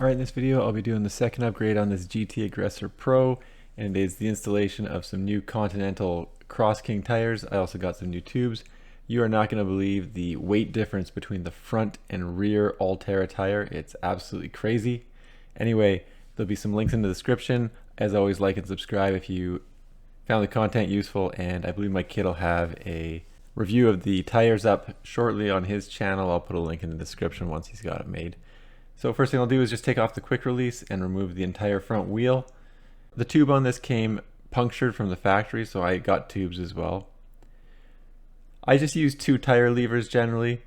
Alright, in this video I'll be doing the second upgrade on this GT Aggressor Pro, and it is the installation of some new Continental Cross King tires. I also got some new tubes. You are not going to believe the weight difference between the front and rear All-Terra tire. It's absolutely crazy. Anyway, there'll be some links in the description. As always, like and subscribe if you found the content useful, and I believe my kid will have a review of the tires up shortly on his channel. I'll put a link in the description once he's got it made. So first thing I'll do is just take off the quick release and remove the entire front wheel. The tube on this came punctured from the factory, so I got tubes as well. I just use two tire levers generally.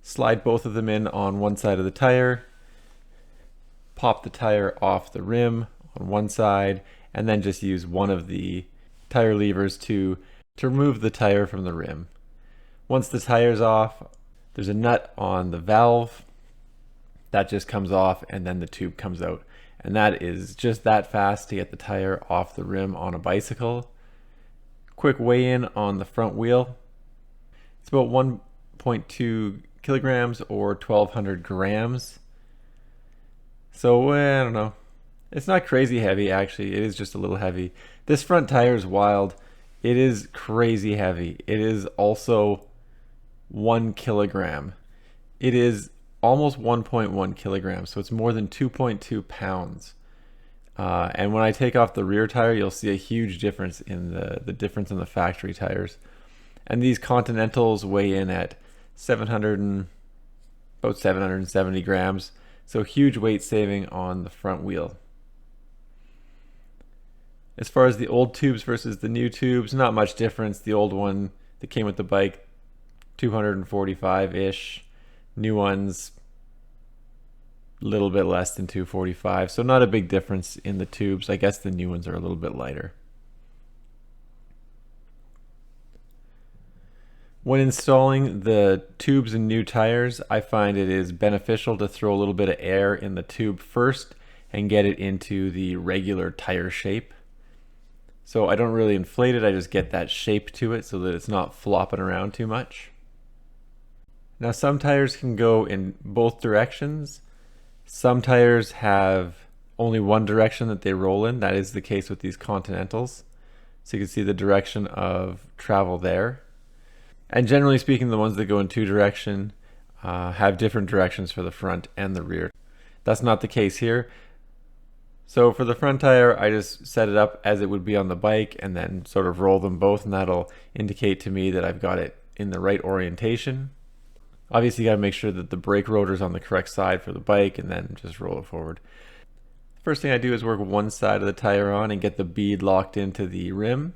Slide both of them in on one side of the tire, pop the tire off the rim on one side, and then just use one of the tire levers to remove the tire from the rim. Once the tire's off, there's a nut on the valve that just comes off, and then the tube comes out. And that is just that fast to get the tire off the rim on a bicycle. Quick weigh-in on the front wheel. It's about 1.2 kilograms or 1,200 grams. So I don't know. It's not crazy heavy, actually. It is just a little heavy. This front tire is wild. It is crazy heavy. It is also 1 kilogram. It is almost 1.1 kilograms, so it's more than 2.2 pounds. And when I take off the rear tire, you'll see a huge difference in the difference in the factory tires. And these Continentals weigh in at about 770 grams, so huge weight saving on the front wheel. As far as the old tubes versus the new tubes, not much difference. The old one that came with the bike, 245-ish. New ones, a little bit less than 245, so not a big difference in the tubes. I guess the new ones are a little bit lighter. When installing the tubes and new tires, I find it is beneficial to throw a little bit of air in the tube first and get it into the regular tire shape. So I don't really inflate it, I just get that shape to it so that it's not flopping around too much. Now some tires can go in both directions. Some tires have only one direction that they roll in. That is the case with these Continentals. So you can see the direction of travel there. And generally speaking, the ones that go in two direction have different directions for the front and the rear. That's not the case here. So for the front tire, I just set it up as it would be on the bike and then sort of roll them both, and that'll indicate to me that I've got it in the right orientation. Obviously, you got to make sure that the brake rotor is on the correct side for the bike, and then just roll it forward. First thing I do is work one side of the tire on and get the bead locked into the rim.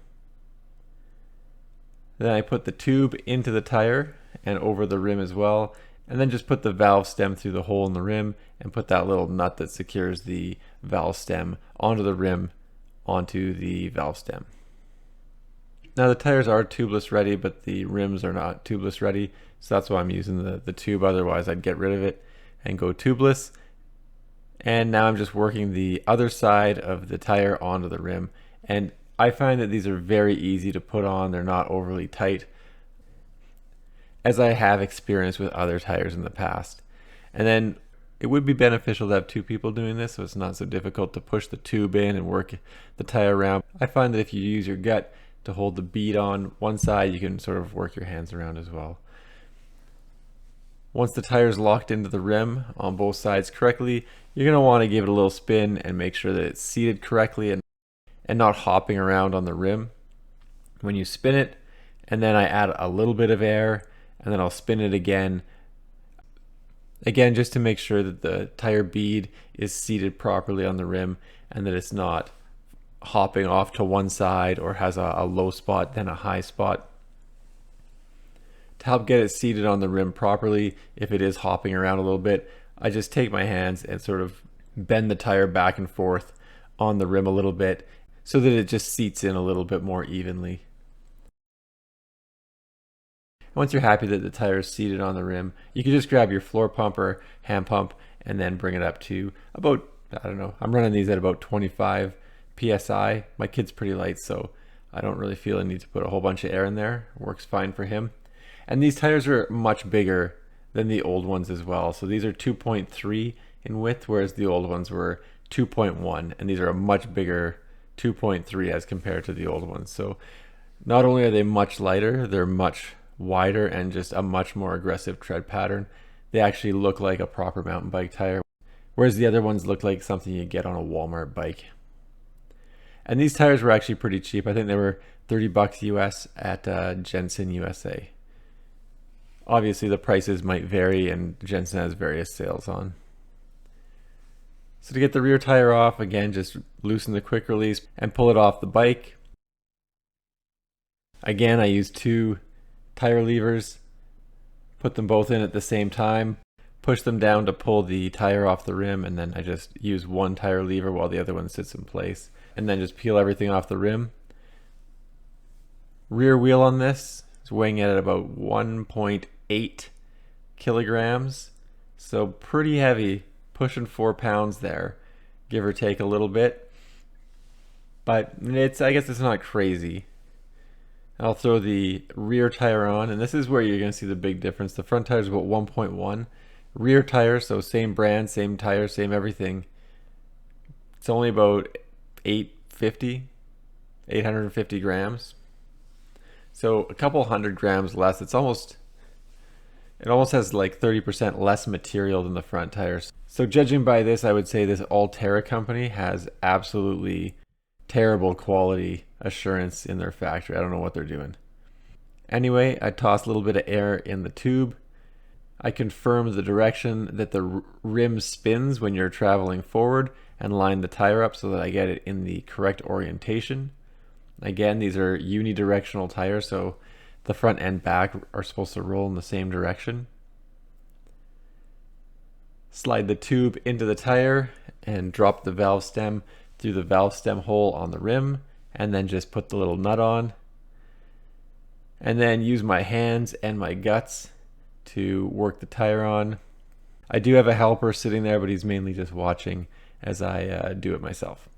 Then I put the tube into the tire and over the rim as well, and then just put the valve stem through the hole in the rim and put that little nut that secures the valve stem onto the rim, onto the valve stem. Now the tires are tubeless ready, but the rims are not tubeless ready, so that's why I'm using the tube. Otherwise I'd get rid of it and go tubeless. And now I'm just working the other side of the tire onto the rim, and I find that these are very easy to put on. They're not overly tight, as I have experience with other tires in the past. And then it would be beneficial to have two people doing this, so it's not so difficult to push the tube in and work the tire around. I find that if you use your gut to hold the bead on one side, you can sort of work your hands around as well. Once the tire is locked into the rim on both sides correctly, you're going to want to give it a little spin and make sure that it's seated correctly and not hopping around on the rim when you spin it. And then I add a little bit of air, and then I'll spin it again just to make sure that the tire bead is seated properly on the rim and that it's not hopping off to one side or has a low spot then a high spot. To help get it seated on the rim properly, if it is hopping around a little bit, I just take my hands and sort of bend the tire back and forth on the rim a little bit so that it just seats in a little bit more evenly. Once you're happy that the tire is seated on the rim, you can just grab your floor pump or hand pump and then bring it up to about, I don't know, I'm running these at about 25 PSI. My kid's pretty light, so I don't really feel a need to put a whole bunch of air in there. It works fine for him. And these tires are much bigger than the old ones as well. So these are 2.3 in width, whereas the old ones were 2.1, and these are a much bigger 2.3 as compared to the old ones. So not only are they much lighter, they're much wider and just a much more aggressive tread pattern. They actually look like a proper mountain bike tire, whereas the other ones look like something you get on a Walmart bike. And these tires were actually pretty cheap. I think they were $30 US at Jensen USA. Obviously the prices might vary, and Jensen has various sales on. So to get the rear tire off, again, just loosen the quick release and pull it off the bike. Again, I use 2 tire levers, put them both in at the same time, push them down to pull the tire off the rim, and then I just use 1 tire lever while the other one sits in place, and then just peel everything off the rim. Rear wheel on this is weighing at about 1.8 kilograms, so pretty heavy, pushing 4 pounds there, give or take a little bit, but I guess it's not crazy. I'll throw the rear tire on, and this is where you're going to see the big difference. The front tire is about 1.1. Rear tire, so same brand, same tire, same everything. It's only about 850 grams. So a couple hundred grams less. It almost has like 30% less material than the front tires. So judging by this, I would say this Altera company has absolutely terrible quality assurance in their factory. I don't know what they're doing. Anyway, I toss a little bit of air in the tube. I confirm the direction that the rim spins when you're traveling forward and line the tire up so that I get it in the correct orientation. Again, these are unidirectional tires, so the front and back are supposed to roll in the same direction. Slide the tube into the tire and drop the valve stem through the valve stem hole on the rim, and then just put the little nut on, and then use my hands and my guts to work the tire on. I do have a helper sitting there, but he's mainly just watching as I do it myself.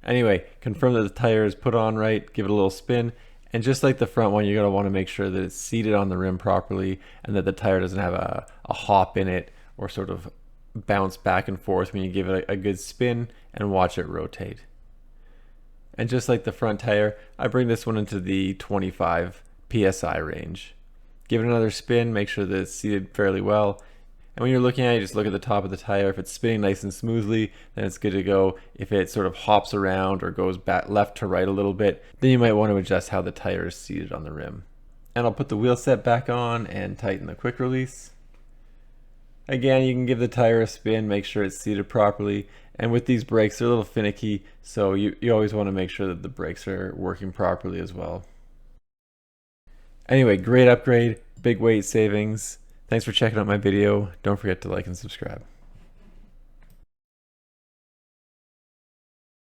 Anyway, confirm that the tire is put on right, give it a little spin, and just like the front one, you're going to want to make sure that it's seated on the rim properly and that the tire doesn't have a hop in it or sort of bounce back and forth when you give it a good spin, and watch it rotate. And just like the front tire, I bring this one into the 25 PSI range. Give it another spin, make sure that it's seated fairly well. And when you're looking at it, just look at the top of the tire. If it's spinning nice and smoothly, then it's good to go. If it sort of hops around or goes back left to right a little bit, then you might want to adjust how the tire is seated on the rim. And I'll put the wheel set back on and tighten the quick release. Again, you can give the tire a spin, make sure it's seated properly. And with these brakes, they're a little finicky, so you always want to make sure that the brakes are working properly as well. Anyway, great upgrade, big weight savings. Thanks for checking out my video. Don't forget to like and subscribe.